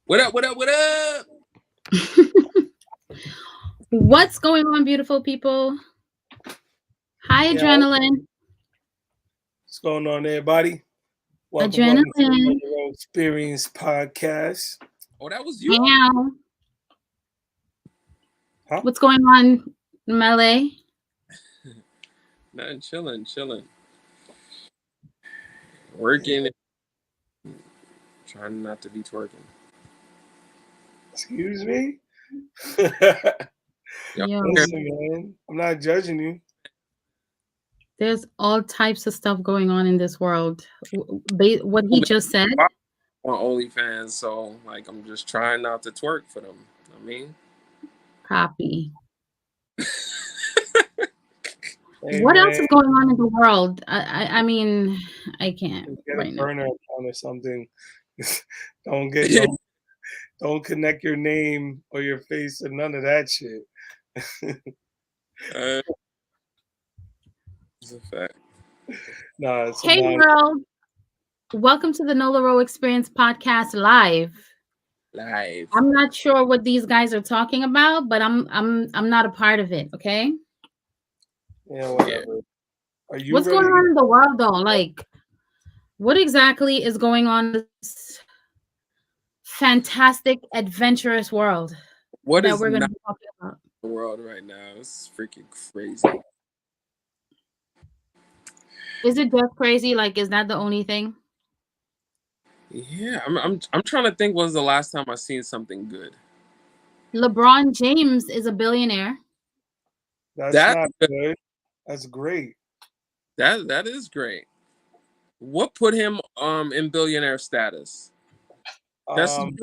What up? What up? What up? What's going on, beautiful people? Hi, Yeah, Adrenaline. what's going on, everybody? Welcome to the Adrenaline. Monroe Experience Podcast. Oh, that was you? Meow. Huh? What's going on, Melee? Nothing, chilling. Working, trying not to be twerking. Excuse me? Yo, Yo, Listen, man, I'm not judging you. there's all types of stuff going on in this world. What he just said, on OnlyFans, so like I'm just trying not to twerk for them. I mean, copy. Hey, What else man, is going on in the world? I mean, I can't get a right now. burner account or something. don't get no, don't connect your name or your face or none of that shit. uh, it's a fact. Nah, it's a Hey, non. world. Welcome to the Nola Row Experience Podcast Live. Live. I'm not sure what these guys are talking about, but I'm not a part of it. Okay. Yeah, whatever. Are you What's ready? going on in the world though? Like, what exactly is going on in this fantastic, adventurous world What that is we're going to not be talking about? in the world right now? It's freaking crazy. Is it just crazy? Like, is that the only thing? Yeah, I'm trying to think. When's the last time I seen something good? LeBron James is a billionaire. That's That's not good. good. That's great. That is great. What put him in billionaire status? That's Um,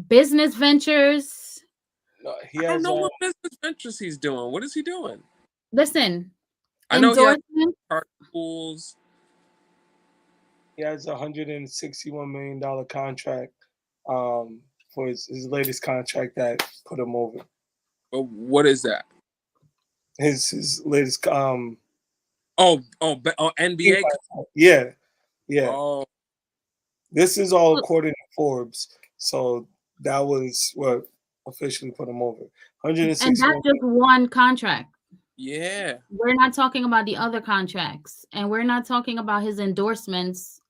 Business ventures. no, he I don't has know what business ventures he's doing. What is he doing? Listen, I know he has endorsement. art schools. he has $161 million contract for his latest contract that put him over. But what is that? His latest NBA. yeah. Oh, This is all according to Forbes. So that was what officially put him over. And 161. that's just one contract. yeah. We're not talking about the other contracts, and we're not talking about his endorsements,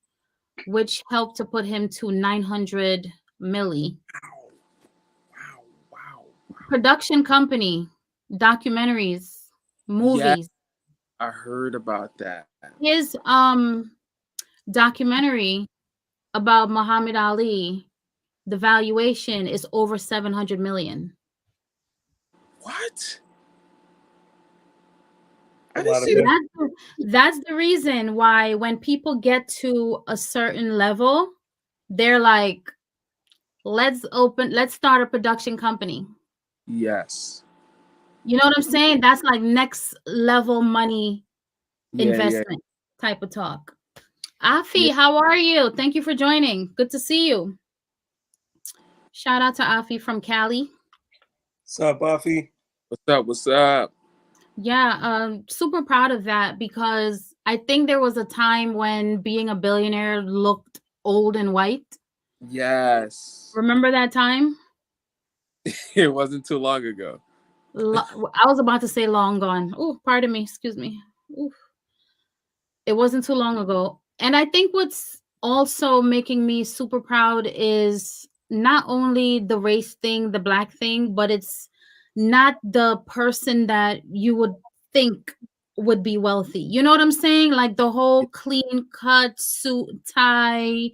which helped to put him to 900 milli. Wow. Production company, documentaries, Yeah, movies. I heard about that. His documentary about Muhammad Ali, the valuation is over 700 million. What? A I didn't lot of see that. That's the reason why when people get to a certain level, they're like, let's start a production company. Yes. You know what I'm saying? That's like next level money Yeah. investment type of talk. Afi, Yeah. how are you? Thank you for joining. Good to see you. Shout out to Afi from Cali. What's up, Buffy? What's up? Yeah, super proud of that because I think there was a time when being a billionaire looked old and white. Yes. Remember that time? It wasn't too long ago. I was about to say long gone. Oh, pardon me. Excuse me. Oof. It wasn't too long ago. And I think what's also making me super proud is not only the race thing, the black thing, but it's not the person that you would think would be wealthy. You know what I'm saying? Like the whole clean cut suit, tie,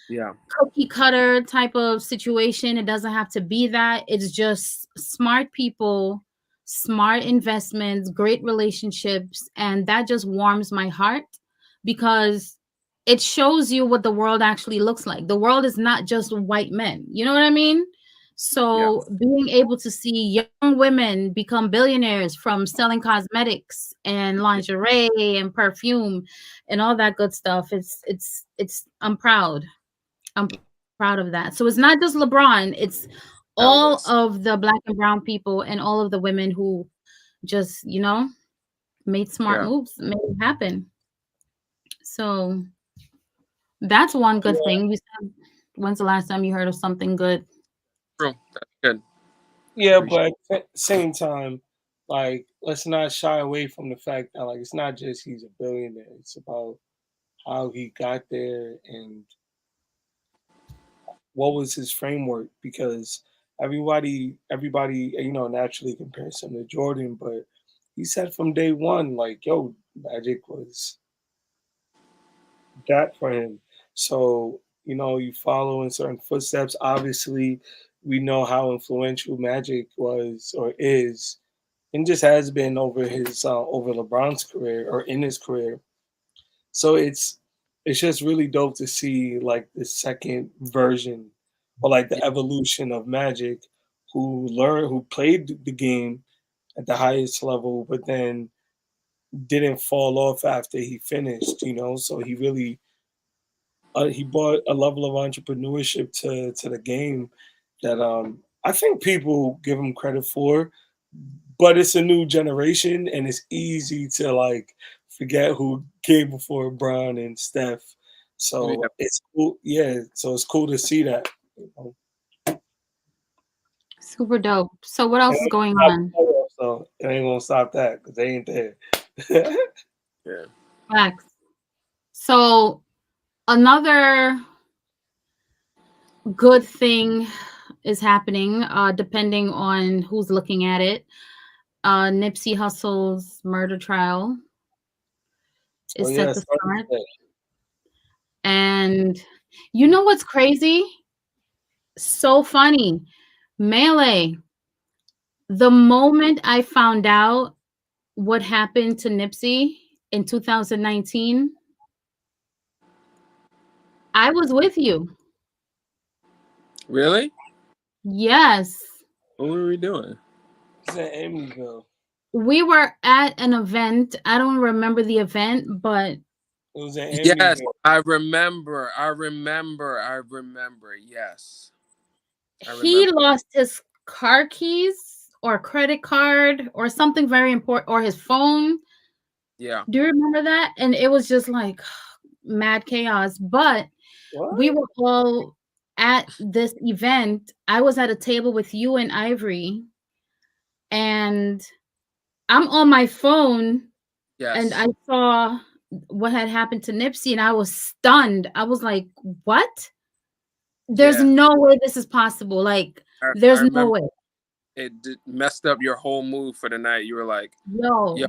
Yeah. cookie cutter type of situation. It doesn't have to be that. It's just smart people, smart investments, great relationships. And that just warms my heart because it shows you what the world actually looks like. The world is not just white men. You know what I mean? Yeah. So being able to see young women become billionaires from selling cosmetics and lingerie and perfume and all that good stuff, it's I'm proud. I'm proud of that. So it's not just LeBron, it's all Countless. of the black and brown people and all of the women who just, made smart Yeah. moves, made it happen. So that's one good Yeah, thing. You said When's the last time you heard of something good? True. That's good. Yeah, Appreciate but at the same time, like let's not shy away from the fact that like it's not just he's a billionaire. It's about how he got there and what was his framework because everybody naturally compares him to Jordan, but he said from day one like yo, Magic was that for him. So you follow in certain footsteps. Obviously we know how influential Magic was or is and just has been over LeBron's career or in his career. So it's just really dope to see like the second version or like the it. evolution of Magic, who played the game at the highest level, but then didn't fall off after he finished. So he brought a level of entrepreneurship to the game that I think people give him credit for, but it's a new generation and it's easy to like forget who came before Brown and Steph. Oh, So yeah. it's cool, yeah. So it's cool to see that. You know. Super dope. So what And else is it going ain't stop on? the playoffs, so it ain't gonna stop that because they ain't there. Yeah. Facts. So another good thing is happening, depending on who's looking at it. Nipsey Hussle's murder trial So is yeah, set to it's starting start. today. And you know what's crazy? So funny. Melee. The moment I found out what happened to Nipsey in 2019, I was with you. Really? Yes. What were we doing? It's in Amityville. We were at an event. I don't remember the event, but It was in Yes, Amityville. I remember. I remember. I remember. Yes, I he remember. lost his car keys or credit card or something very important or his phone. Yeah. Do you remember that? And it was just like mad chaos. But What? we were all at this event. I was at a table with you and Ivory, and I'm on my phone and I Yes. saw what had happened to Nipsey and I was stunned. I was like, what? There's Yeah. no way this is possible. Like, I there's no remember way. messed up your whole mood for the night. You were like, yo, Yo,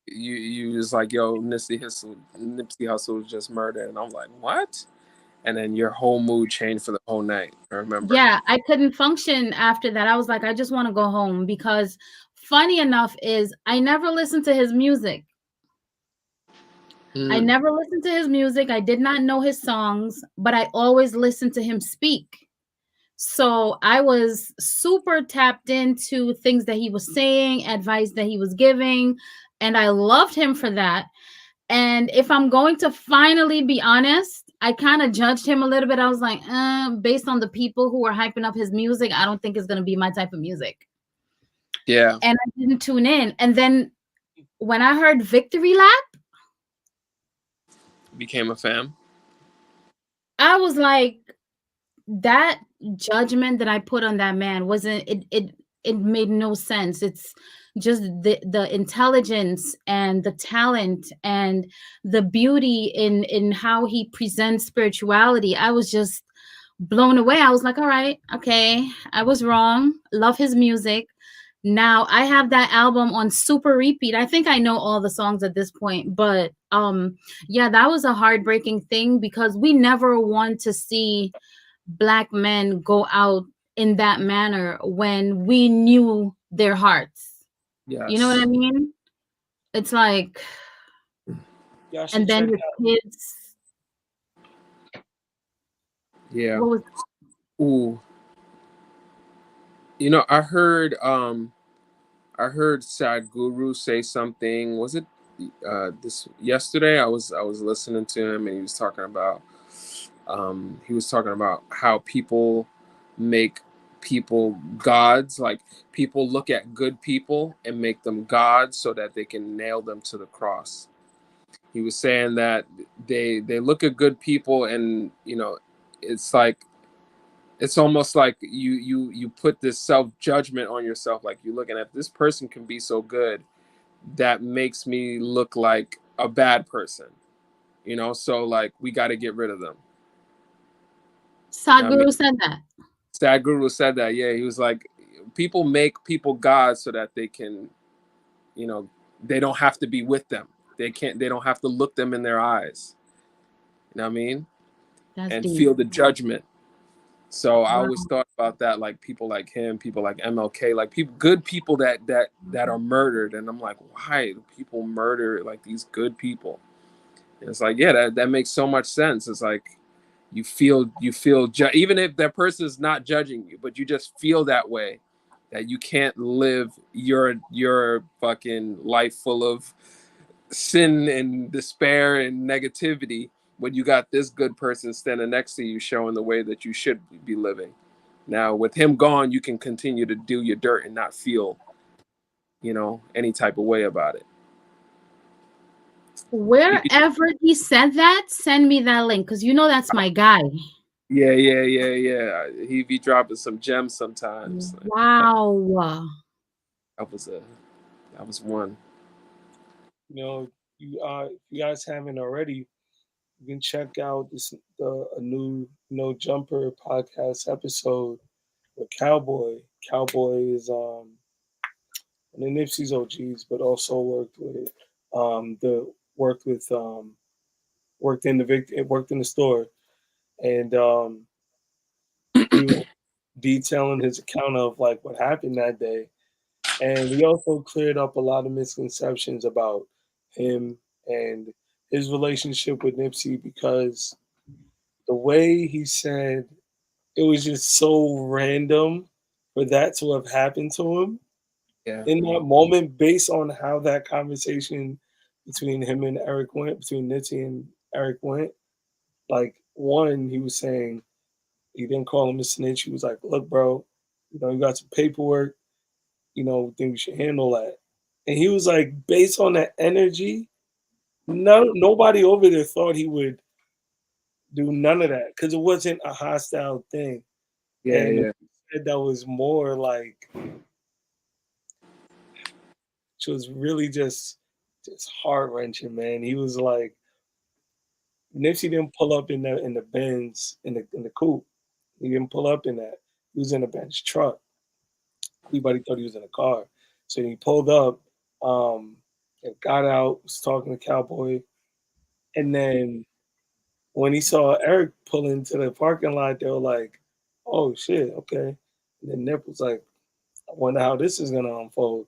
you was like, yo, Nipsey Hustle was just murdered, and I'm like, what? And then your whole mood changed for the whole night. I remember. yeah, I couldn't function after that. I was like, I just want to go home because funny enough is I never listened to his music. I Mm. never listened to his music. I did not know his songs, but I always listened to him speak. So I was super tapped into things that he was saying, advice that he was giving, and I loved him for that. And if I'm going to finally be honest, I kind of judged him a little bit. I was like, based on the people who are hyping up his music, I don't think it's going to be my type of music. Yeah. And I didn't tune in. And then when I heard Victory Lap, Became a fan. I was like, that judgment that I put on that man wasn't it made no sense. It's just the intelligence and the talent and the beauty in how he presents spirituality. I was just blown away. I was like, all right, okay, I was wrong. Love his music. Now I have that album on super repeat. I think I know all the songs at this point, but yeah, that was a heartbreaking thing because we never want to see Black men go out in that manner when we knew their hearts. You know what I Yes. mean? It's like, Y'all and should then check his out. kids. Yeah. What was Ooh. I heard Sadguru say something. Was it this yesterday? I was listening to him, and he was talking about how people make people gods. Like, people look at good people and make them gods so that they can nail them to the cross. He was saying that they look at good people, and it's like it's almost like you put this self-judgment on yourself, like you're looking at this person can be so good, that makes me look like a bad person, you know, so like we got to get rid of them. You know what I mean? Sadguru said that. Sadguru said that, yeah, he was like, people make people gods so that they can, you know, they don't have to be with them, they don't have to look them in their eyes, you know what I mean, That's and deep. feel the judgment. So I Wow. always thought about that, like people like him, people like MLK, like people, good people that are murdered, and I'm like, why do people murder like these good people? And it's like, yeah, that makes so much sense. It's like you feel even if that person is not judging you, but you just feel that way, that you can't live your fucking life full of sin and despair and negativity when you got this good person standing next to you showing the way that you should be living. Now with him gone, you can continue to do your dirt and not feel, you know, any type of way about it. Wherever he said that, send me that link, because you know that's my guy. Yeah. He be dropping some gems sometimes. Wow. That was one. You know, if you guys haven't already, you can check out a new No Jumper podcast episode with Cowboy. Cowboy is one of Nipsey's OGs, but also the worked with worked in the store, and he was detailing his account of like what happened that day, and he also cleared up a lot of misconceptions about him and his relationship with Nipsey, because the way he said it was just so random for that to have happened to him Yeah. in that moment, based on how that conversation between him and Eric went, between Nipsey and Eric went. Like, one, he was saying he didn't call him a snitch. He was like, "Look, bro, you know, you got some paperwork. You know, think we should handle that." And he was like, based on that energy, nobody over there thought he would do none of that because it wasn't a hostile thing. And Yeah. he said that was more like, which was really just heart wrenching, man. He was like, Nipsey didn't pull up in the Benz in the coupe. He didn't pull up in that. He was in a Benz truck. Everybody thought he was in a car. So he pulled up, and got out, was talking to Cowboy, and then when he saw Eric pull into the parking lot, they were like, "Oh shit, okay." And then Nip was like, "I wonder how this is gonna unfold."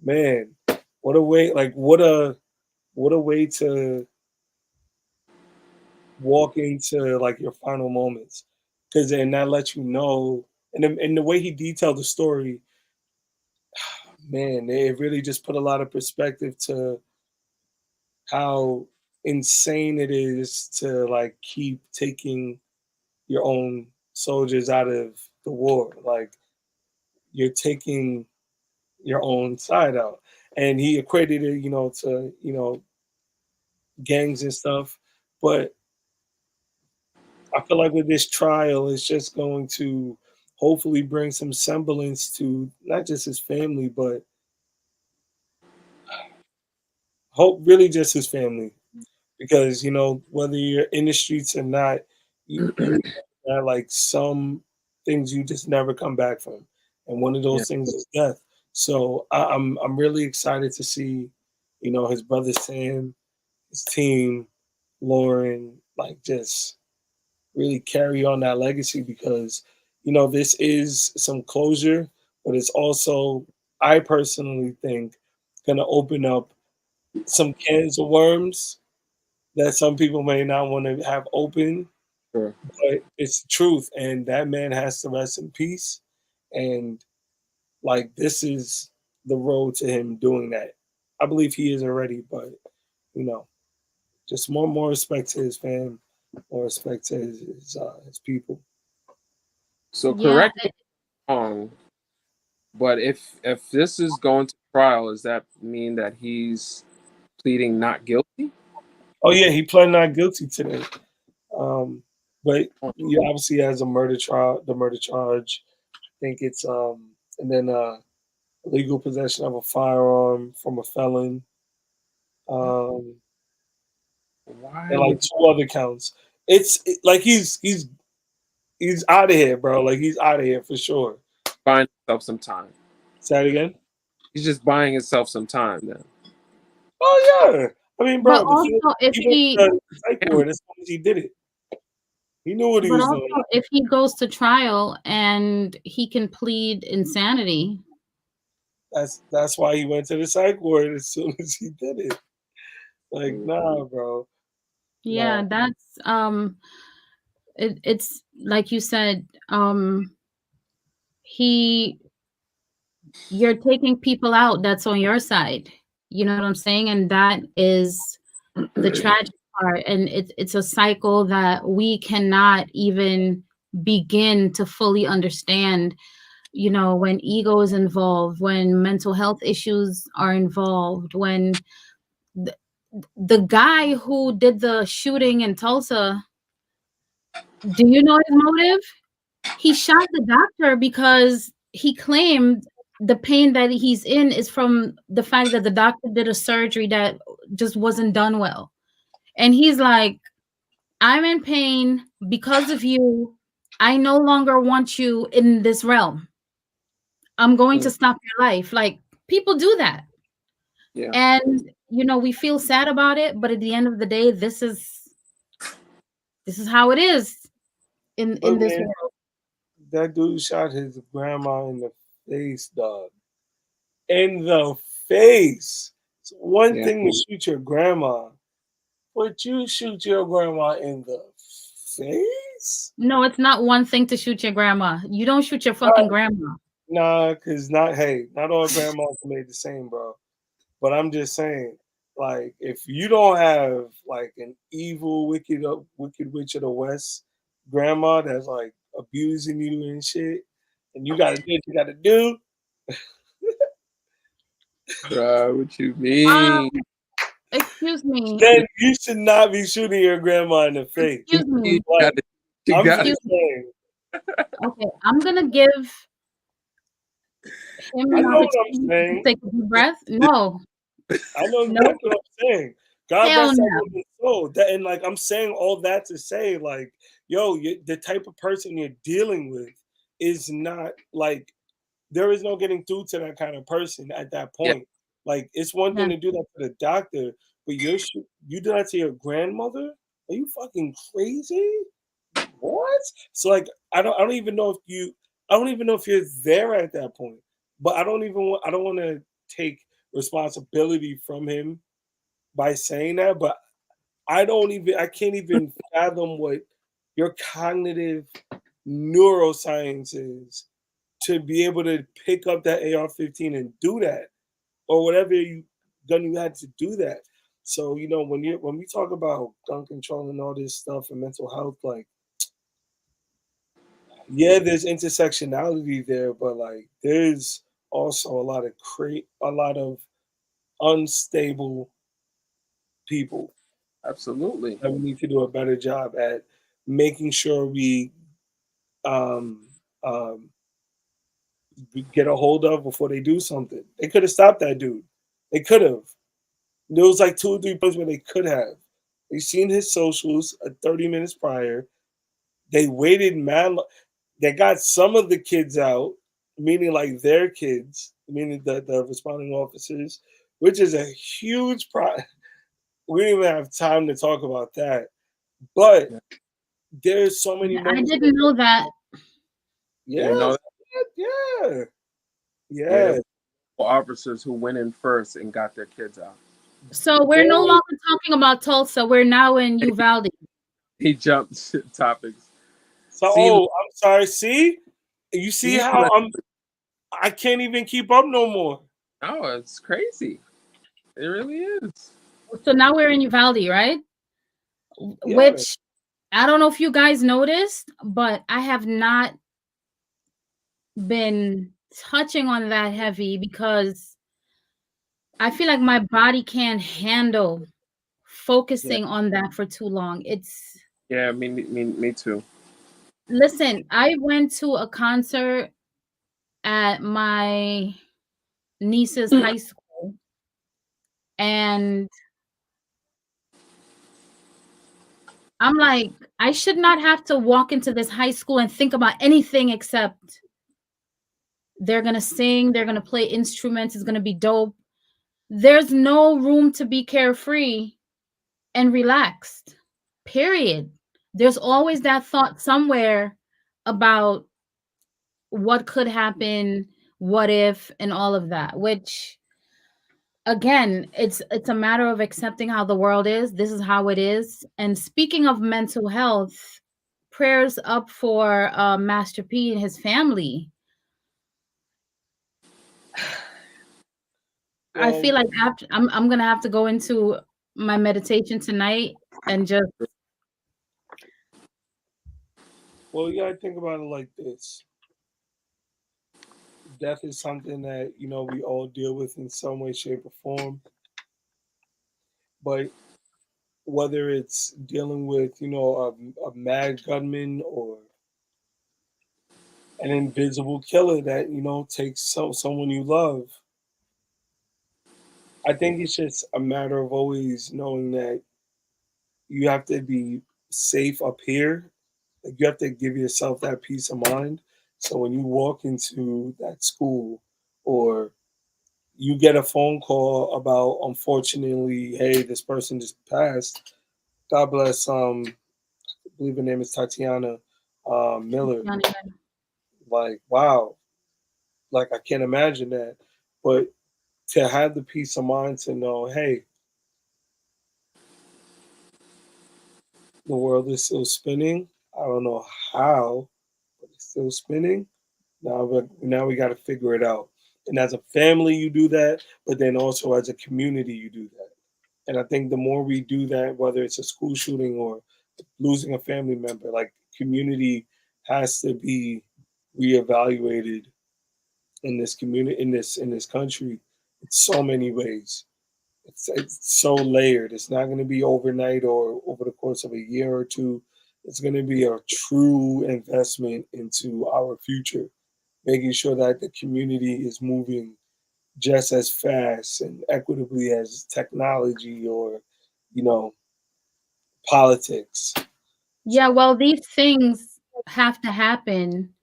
Man, what a way! Like what a way to walk into like your final moments, because then that lets you know. And the way he detailed the story, man, it really just put a lot of perspective to how insane it is to like keep taking your own soldiers out of the war. Like, you're taking your own side out. And he equated it, to, gangs and stuff. But I feel like with this trial, it's just going to hopefully bring some semblance to not just his family, but hope really just his family. Because, whether you're in the streets or not, you have like some things you just never come back from. And one of Yeah. those things is death. So I'm really excited to see, his brother Sam, his team, Lauren, like just really carry on that legacy, because this is some closure, but it's also, I personally think, gonna open up some cans of worms that some people may not want to have open, Sure. but it's the truth, and that man has to rest in peace. And like, this is the road to him doing that. I believe he is already, but you know, just more respect to his fam, more respect to his people. So Yeah. correct me if I'm wrong, but if this is going to trial, does that mean that he's pleading not guilty? Oh yeah, he pled not guilty today. Um, But you obviously has a murder trial, the murder charge. I think it's and then illegal possession of a firearm from a felon. Um, Why and like would two other counts. Like he's out of here, bro. Like he's out of here for sure. he buying himself some time? Say it again. He's just buying himself some time then. Oh yeah. I mean, But bro, also, if he went he, to the psych ward as soon as he did it. He knew what he but was also doing. if he goes to trial and he can plead insanity. That's why he went to the psych ward as soon as he did it. Like, Mm. nah, bro. Yeah, Nah. that's it's like you said, he you're taking people out that's on your side. You know what I'm saying? And that is the tragic part. And it's a cycle that we cannot even begin to fully understand. You know, when ego is involved, when mental health issues are involved, when the, the guy who did the shooting in Tulsa, do you know his motive? He shot the doctor because he claimed the pain that he's in is from the fact that the doctor did a surgery that just wasn't done well. And he's like, I'm in pain because of you. I no longer want you in this realm. I'm going to Mm. stop your life. Like, people do that. Yeah. And you know, we feel sad about it, but at the end of the day, this is how it is in But this man, world. that dude shot his grandma in the face, dog. In the face. It's one Yeah. thing to shoot your grandma, but you shoot your grandma in the face? No, it's not one thing to shoot your grandma. You don't shoot your fucking grandma. Nah, cause not all grandmas are made the same, bro. But I'm just saying, like, if you don't have like an evil, wicked witch of the west grandma that's like abusing you and shit, and you gotta do what you gotta do, What you Um, mean? excuse me. then you should not be shooting your grandma in the face. Excuse You me. Like, got it. You I'm got just Excuse it. me. saying. Okay, I'm gonna give him I an know what I'm opportunity to saying. take a deep breath. No, I know no, exactly what I'm saying. God hell rest that no. woman's soul. That, and like I'm saying all that to say, like, yo, the type of person you're dealing with is not like there is no getting through to that kind of person at that Yeah. point. Like, it's one Yeah. thing to do that to the doctor, but you do that to your grandmother? Are you fucking crazy? What? So like, I don't even know if I don't even know if you're there at that point. But I don't want to take responsibility from him by saying that, but I can't even fathom what your cognitive neuroscience is to be able to pick up that AR-15 and do that, or whatever gun you had to do that. So when we talk about gun control and all this stuff and mental health, like, yeah, there's intersectionality there, but like there's also a lot of unstable people Absolutely. that we need to do a better job at making sure um, um, we get a hold of before they do something. They could have stopped that dude. They could have. There was like 2 or 3 points where they could have. They seen his socials 30 minutes prior. They waited man. They got some of the kids out, meaning like their kids, meaning the responding officers, which is a huge problem. We don't even have time to talk about that. But Yeah. there's so many I moments. didn't know that. You didn't know Yes, that? yeah, Yeah, there yeah. were officers who went in first and got their kids out. So we're There no was longer talking about Tulsa. We're now in Uvalde. He jumped topics. so. See, Oh, I'm sorry. See, you see see, how I can't even keep up no more. oh, it's crazy. It really is. So now we're in Uvalde, right? Yeah, Which I don't know if you guys noticed, but I have not been touching on that heavy because I feel like my body can't handle Yeah, focusing on that for too long. Yeah, me too. Listen, I went to a concert at my niece's high school, and I'm like, I should not have to walk into this high school and think about anything except they're gonna sing, they're gonna play instruments, it's gonna be dope. There's no room to be carefree and relaxed. Period. There's always that thought somewhere about what could happen, what if, and all of that, which again, it's a matter of accepting how the world is. This is how it is. And speaking of mental health, prayers up for Master P and his family. I Well, feel like after I'm gonna have to go into my meditation tonight and just well, you gotta think about it like this. Death is something that, we all deal with in some way, shape, or form. But whether it's dealing with, a mad gunman or an invisible killer that, takes someone you love, I think it's just a matter of always knowing that you have to be safe up here. Like, you have to give yourself that peace of mind. So when you walk into that school, or you get a phone call about, unfortunately, hey, this person just passed. God bless. I believe her name is Tatiana Miller. Like, wow, like I can't imagine that. But to have the peace of mind to know, hey, the world is still spinning. I don't know how, but it's still spinning. Now we got to figure it out. And as a family, you do that, but then also as a community, you do that. And I think the more we do that, whether it's a school shooting or losing a family member, like, community has to be reevaluated in this community, in this country, in so many ways. It's so layered. It's not going to be overnight or over the course of a year or two. It's going to be a true investment into our future, making sure that the community is moving just as fast and equitably as technology or, you know, politics. yeah, well, these things have to happen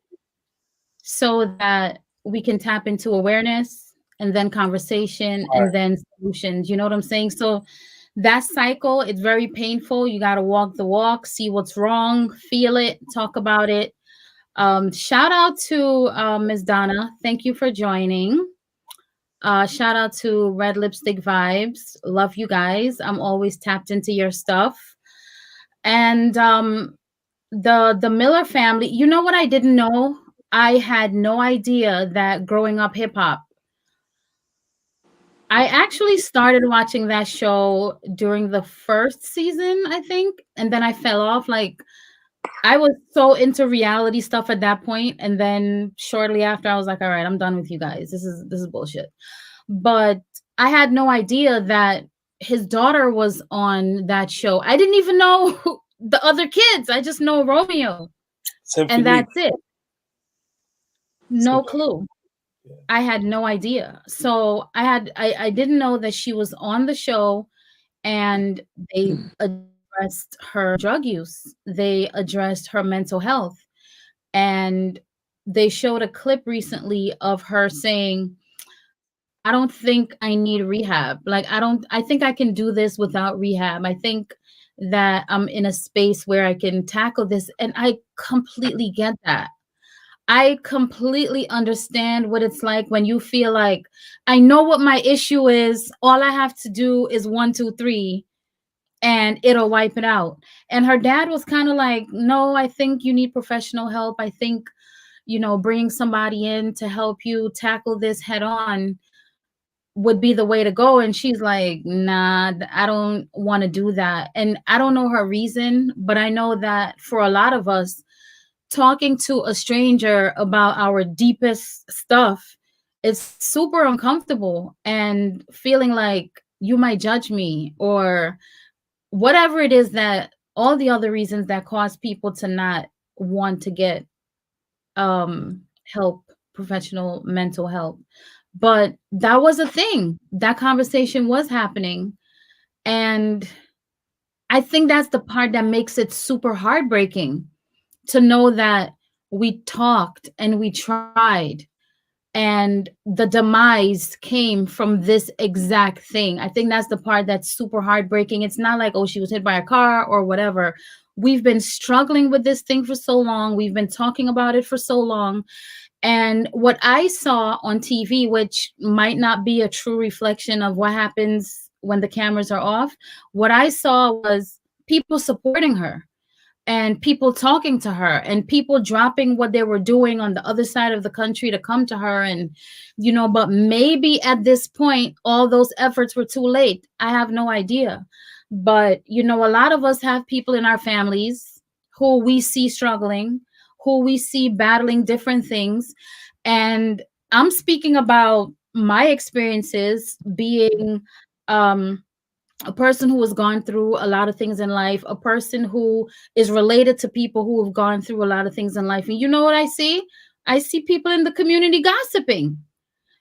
so that we can tap into awareness and then conversation Right. and then solutions. You know what I'm saying? So that cycle, it's very painful. You got to walk the walk, see what's wrong, feel it, talk about it. Shout out to Ms. Donna. Thank you for joining. Shout out to Red Lipstick Vibes. Love you guys. I'm always tapped into your stuff. And the Miller family, you know what I didn't know? I had no idea that growing up hip hop, I actually started watching that show during the first season, I think, and then I fell off. Like, I was so into reality stuff at that point, and then shortly after, I was like, "All right, I'm done with you guys. This is bullshit." But I had no idea that his daughter was on that show. I didn't even know the other kids. I just know Romeo, and Symphony. that's it. No clue. I had no idea. So I didn't know that she was on the show, and they addressed her drug use. They addressed her mental health. And they showed a clip recently of her saying, I don't think I need rehab. Like, I think I can do this without rehab. I think that I'm in a space where I can tackle this. And I completely get that. I completely understand what it's like when you feel like, I know what my issue is. All I have to do is 1, 2, 3, and it'll wipe it out. And her dad was kind of like, no, I think you need professional help. I think, bringing somebody in to help you tackle this head on would be the way to go. And she's like, nah, I don't want to do that. And I don't know her reason, but I know that for a lot of us, talking to a stranger about our deepest stuff is super uncomfortable, and feeling like you might judge me or whatever it is that all the other reasons that cause people to not want to get help, professional mental help. But that was a thing. That conversation was happening. And I think that's the part that makes it super heartbreaking, to know that we talked and we tried, and the demise came from this exact thing. I think that's the part that's super heartbreaking. It's not like, oh, she was hit by a car or whatever. We've been struggling with this thing for so long. We've been talking about it for so long. And what I saw on TV, which might not be a true reflection of what happens when the cameras are off, what I saw was people supporting her, and people talking to her, and people dropping what they were doing on the other side of the country to come to her. And, but maybe at this point, all those efforts were too late. I have no idea. But, a lot of us have people in our families who we see struggling, who we see battling different things. And I'm speaking about my experiences being, a person who has gone through a lot of things in life, a person who is related to people who have gone through a lot of things in life. And you know what I see? I see people in the community gossiping.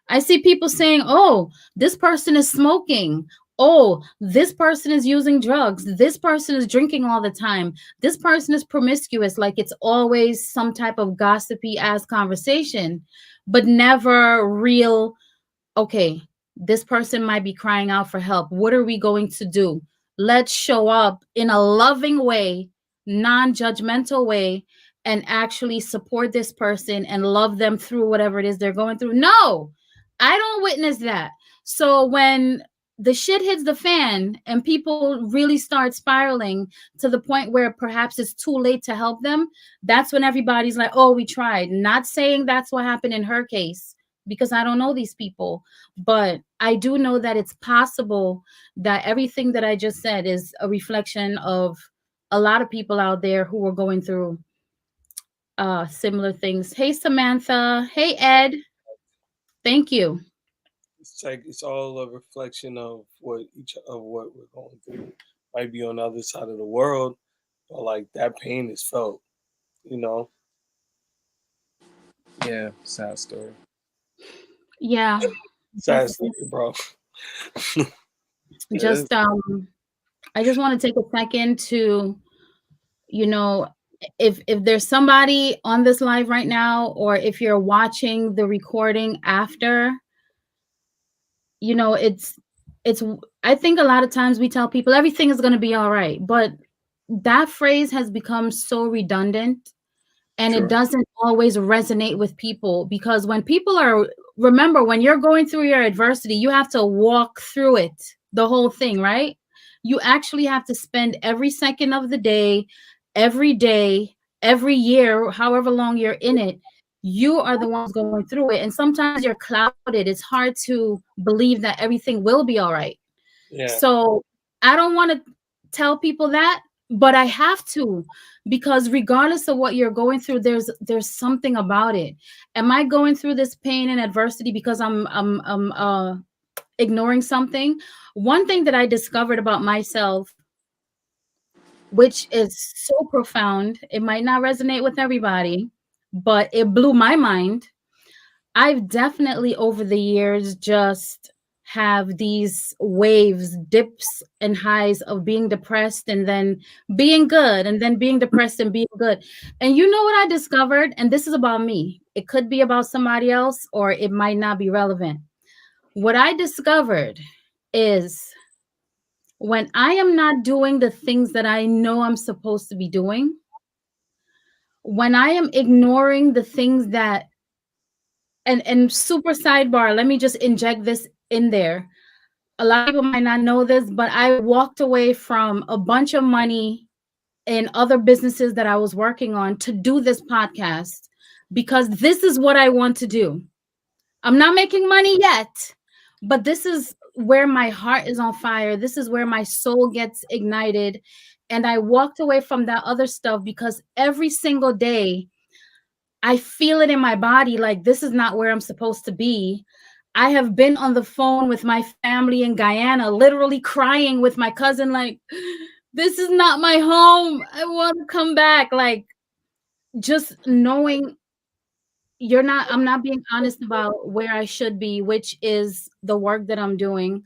I see people saying, oh, this person is smoking. Oh, this person is using drugs. This person is drinking all the time. This person is promiscuous. Like, it's always some type of gossipy ass conversation, but never real. Okay, this person might be crying out for help. What are we going to do? Let's show up in a loving way, non-judgmental way, and actually support this person and love them through whatever it is they're going through. No, I don't witness that. So when the shit hits the fan and people really start spiraling to the point where perhaps it's too late to help them, that's when everybody's like, oh, we tried. Not saying that's what happened in her case, because I don't know these people, but I do know that it's possible that everything that I just said is a reflection of a lot of people out there who are going through similar things. Hey, Samantha. Hey, Ed. Thank you. It's like it's all a reflection of what we're going through. Might be on the other side of the world, but like that pain is felt, you know. Yeah, sad story. Yeah. Sad story, bro. Just I just want to take a second to, if there's somebody on this live right now, or if you're watching the recording after, it's I think a lot of times we tell people everything is going to be all right, but that phrase has become so redundant, and Sure. it doesn't always resonate with people, because when people are, remember, when you're going through your adversity, you have to walk through it, the whole thing, right? You actually have to spend every second of the day, every year, however long you're in it, you are the ones going through it. And sometimes you're clouded. It's hard to believe that everything will be all right. Yeah. So I don't want to tell people that, but I have to, because regardless of what you're going through, there's something about it. Am I going through this pain and adversity because I'm ignoring something? One thing that I discovered about myself, which is so profound, it might not resonate with everybody, but it blew my mind. I've definitely over the years just have these waves, dips and highs of being depressed and then being good, and then being depressed and being good. And you know what I discovered? And this is about me. It could be about somebody else, or it might not be relevant. What I discovered is, when I am not doing the things that I know I'm supposed to be doing, when I am ignoring the things that, and super sidebar, let me just inject this in there. A lot of people might not know this, but I walked away from a bunch of money in other businesses that I was working on to do this podcast, because this is what I want to do. I'm not making money yet, but this is where my heart is on fire. This is where my soul gets ignited. And I walked away from that other stuff because every single day I feel it in my body, like this is not where I'm supposed to be. I have been on the phone with my family in Guyana, literally crying with my cousin, like, This is not my home. I want to come back. Like, just knowing I'm not being honest about where I should be, which is the work that I'm doing.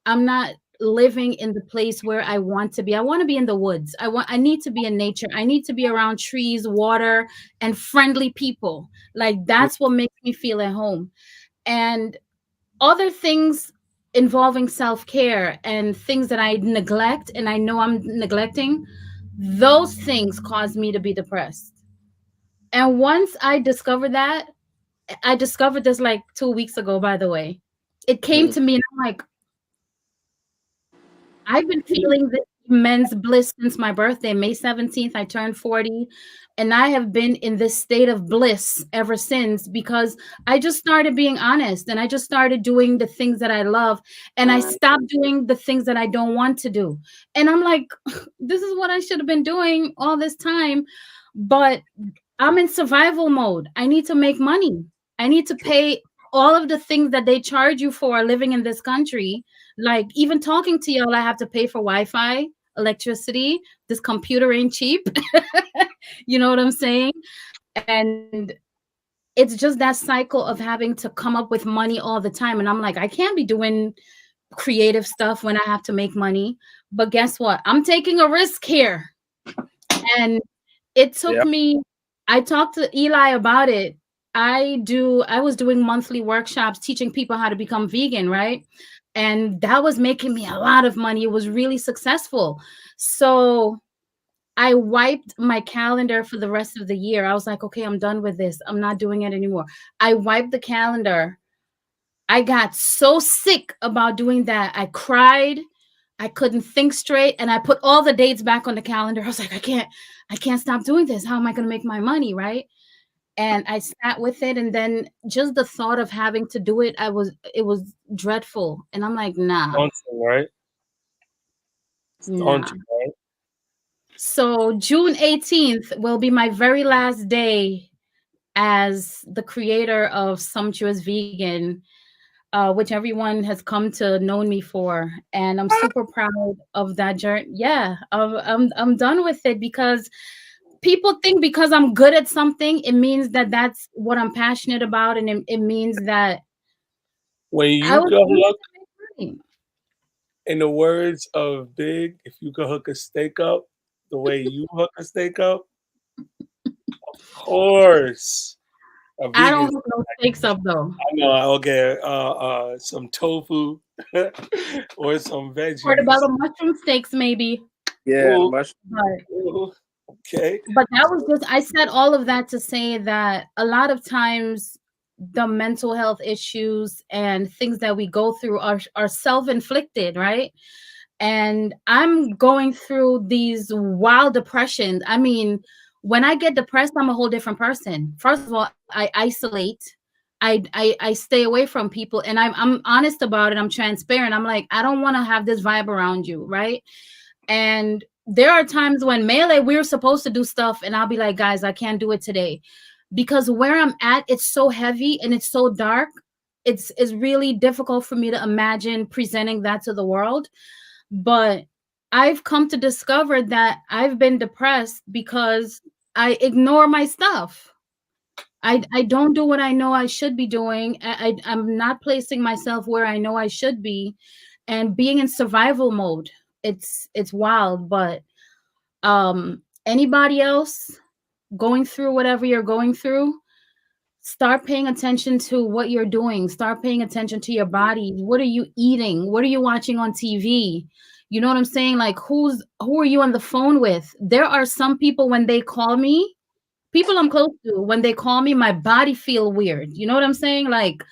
I'm not living in the place where I want to be. I want to be in the woods. I need to be in nature. I need to be around trees, water, and friendly people. Like, that's what makes me feel at home. And other things involving self-care and things that I neglect and I know I'm neglecting, those things cause me to be depressed. And once I discovered that, I discovered this like 2 weeks ago, by the way. It came Mm. to me and I'm like, I've been feeling this immense bliss since my birthday, May 17th. I turned 40, and I have been in this state of bliss ever since because I just started being honest and I just started doing the things that I love and I stopped doing the things that I don't want to do. And I'm like, this is what I should have been doing all this time. But I'm in survival mode. I need to make money. I need to pay all of the things that they charge you for living in this country. Like, even talking to y'all, I have to pay for Wi-Fi, electricity. This computer ain't cheap. You know what I'm saying? And it's just that cycle of having to come up with money all the time. And I'm like, I can't be doing creative stuff when I have to make money. But guess what? I'm taking a risk here. And it took Yeah. me, I talked to Eli about it. I was doing monthly workshops teaching people how to become vegan, right? And that was making me a lot of money. It was really successful. So I wiped my calendar for the rest of the year. I was like, okay, I'm done with this. I'm not doing it anymore. I wiped the calendar. I got so sick about doing that. I cried. I couldn't think straight, and I put all the dates back on the calendar. I was like, I can't stop doing this. How am I going to make my money, right? And I sat with it, and then just the thought of having to do it, it was dreadful. And I'm like, nah, Daunting, right? It's nah. daunting, right? So June 18th will be my very last day as the creator of Sumptuous Vegan, which everyone has come to know me for, and I'm super proud of that journey. Yeah, I'm done with it because people think because I'm good at something, it means that that's what I'm passionate about, and it means that When I you was go doing it look, to make money. in the words of Big, if you could hook a steak up the way you hook a steak up, of course, a I vegan. don't hook no steaks up though, I know. I'll get some tofu or some veggies. portobello mushroom steaks maybe, Yeah, Ooh, much. but ooh, okay. that was just, I said all of that to say that a lot of times the mental health issues and things that we go through are self-inflicted, right? And I'm going through these wild depressions. I mean, when I get depressed, I'm a whole different person. First of all, I isolate. I stay away from people, and I'm honest about it. I'm transparent. I'm like, I don't want to have this vibe around you, right? And there are times when melee we're supposed to do stuff, and I'll be like, guys, I can't do it today because where I'm at, it's so heavy and it's so dark. It's really difficult for me to imagine presenting that to the world. But I've come to discover that I've been depressed because I ignore my stuff. I don't do what I know I should be doing. I'm not placing myself where I know I should be, and being in survival mode. It's wild, but anybody else going through whatever you're going through, start paying attention to what you're doing. Start paying attention to your body. What are you eating? What are you watching on TV? You know what I'm saying? Like, who are you on the phone with? There are some people when they call me, people I'm close to, when they call me, my body feel weird. You know what I'm saying? Like,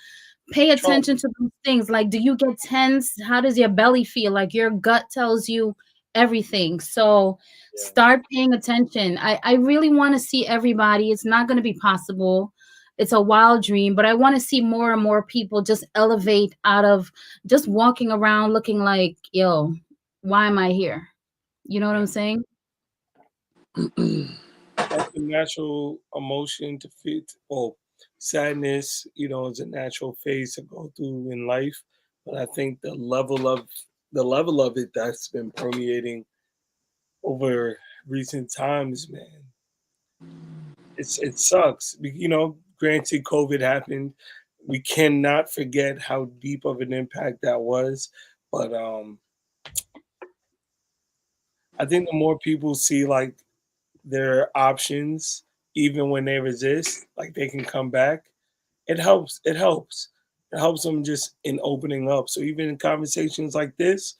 pay Trump. attention to those things. Like, do you get tense? How does your belly feel? Like, your gut tells you everything. So Yeah. start paying attention. I really want to see everybody. It's not going to be possible. It's a wild dream, but I want to see more and more people just elevate out of just walking around looking like, yo, why am I here? You know what I'm saying? That's a natural emotion to fit. Well, sadness, is a natural phase to go through in life. But I think the level of it that's been permeating over recent times, man. It sucks. Granted, COVID happened. We cannot forget how deep of an impact that was. But I think the more people see like their options, even when they resist, like they can come back. It helps. It helps. It helps them just in opening up. So even in conversations like this,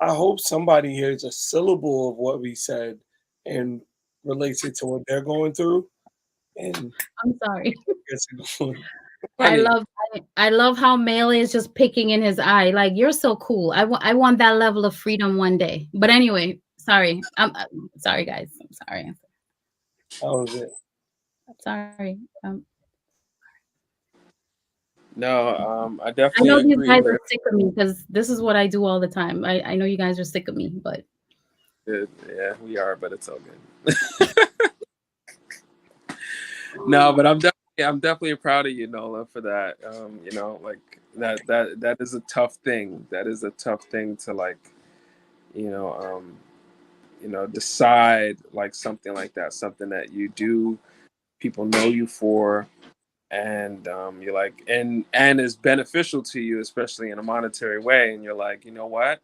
I hope somebody hears a syllable of what we said and relates it to what they're going through. And I'm sorry. gets it going. I Funny. love I love how Mele is just picking in his eye. Like, you're so cool. I want that level of freedom one day. But anyway, sorry. I'm sorry, guys. I'm sorry. That was it. I'm sorry. No, I I know definitely these agree, guys are man. sick of me because this is what I do all the time. I know you guys are sick of me, but Yeah, we are, but it's all good. No, but I'm definitely proud of you, Nola, for that. Like that is a tough thing. That is a tough thing to like, you know, decide like something like that, something that you do, people know you for, and you're like, and is beneficial to you, especially in a monetary way, and you're like, you know what?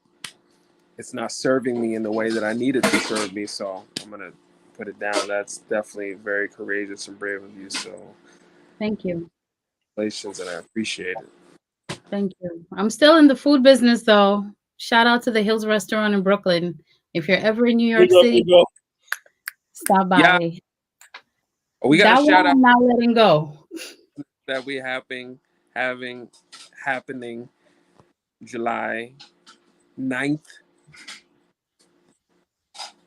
It's not serving me in the way that I need it to serve me, so I'm gonna put it down. That's definitely very courageous and brave of you. So, thank you. congratulations, and I appreciate it. Thank you. I'm still in the food business though. Shout out to the Hills Restaurant in Brooklyn. If you're ever in New Big York up, City, big up. stop Yeah, by. we got a That shout one out I'm not letting go. that we having happening July 9th.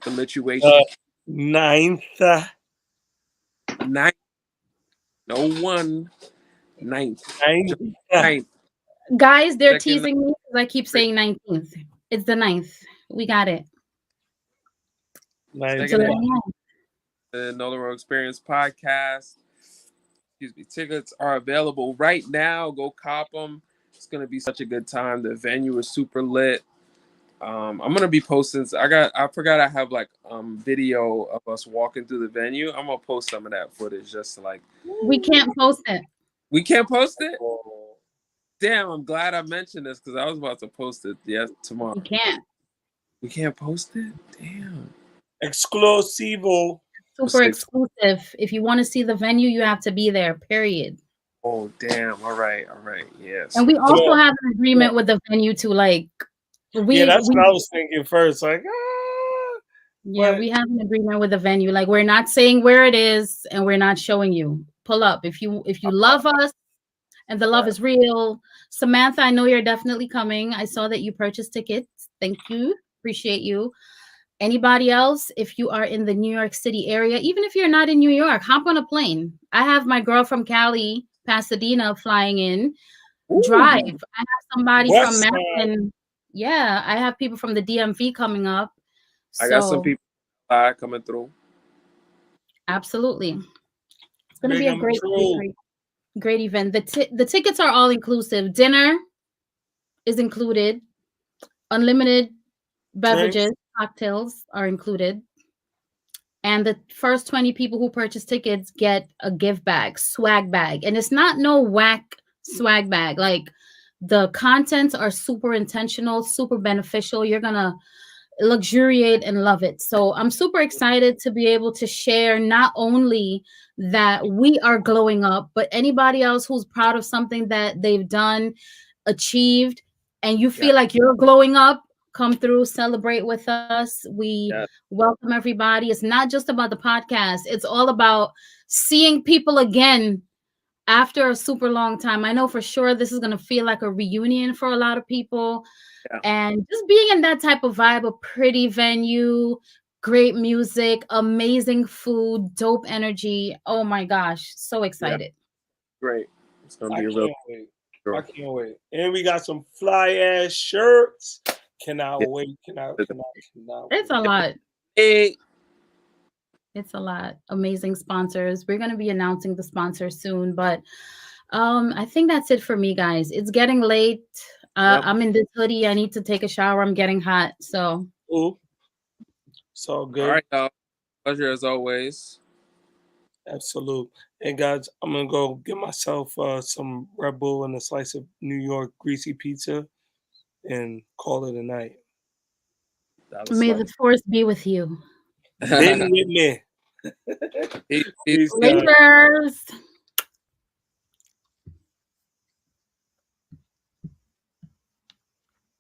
The Uh, lituation ninth, 9th, no one 9th, ninth, July 9th, Guys, they're second. teasing me because I keep saying 19th. It's the 9th. We got it. ninth. Second July annual 9th. the Nola Road Experience podcast. Excuse me. Tickets are available right now. Go cop them. It's gonna be such a good time. The venue is super lit. I'm gonna be posting. I forgot I have like video of us walking through the venue. I'm gonna post some of that footage just to, like, We can't post it. we can't post it. Oh, Damn, I'm glad I mentioned this because I was about to post it tomorrow. We can't. We can't post it. Damn. exclusivo. Super exclusive. If you want to see the venue, you have to be there, period. Oh damn. All right. All right. Yes. And we also Yeah, have an agreement with the venue to like yeah, we that's we what I was thinking first. Like, yeah, but we have an agreement with the venue. Like, we're not saying where it is and we're not showing you. Pull up. If you love us and the love is real. Samantha, I know you're definitely coming. I saw that you purchased tickets. Thank you. Appreciate you. Anybody else, if you are in the New York City area, even if you're not in New York, hop on a plane. I have my girl from Cali, Pasadena, flying in. Drive. Ooh. I have somebody from West Side. Maryland. Yeah, I have people from the DMV coming up. I got some So people coming through. absolutely, it's going to be Bring a them great, great, true. great, great event. The tickets are all inclusive. Dinner is included. Unlimited Drinks. beverages, cocktails are included. And the first 20 people who purchase tickets get a gift bag, swag bag. And it's not no whack swag bag. Like, the contents are super intentional, super beneficial. You're going to luxuriate and love it. So I'm super excited to be able to share not only that we are glowing up, but anybody else who's proud of something that they've done, achieved, and you feel like you're glowing up, come through, celebrate with us. We Yeah. welcome everybody. It's not just about the podcast, it's all about seeing people again after a super long time. I know for sure this is going to feel like a reunion for a lot of people. Yeah. And just being in that type of vibe, a pretty venue, great music, amazing food, dope energy. Oh my gosh, so Yeah. excited. Great. It's gonna I be a real. can't wait. I Sure. can't wait. And we got some fly ass shirts. Cannot Yeah. wait. Cannot It's wait. a lot. Hey. It's a lot. Amazing sponsors. We're going to be announcing the sponsors soon, but I think that's it for me, guys. It's getting late. Yep. I'm in this hoodie. I need to take a shower. I'm getting hot. So Ooh. It's all All good. right, y'all. Pleasure as always. Absolute. And guys, I'm gonna go get myself some Red Bull and a slice of New York greasy pizza and call it a night. That was May like the force be with you. Been with me. peace, peace. Peace, guys. Laters.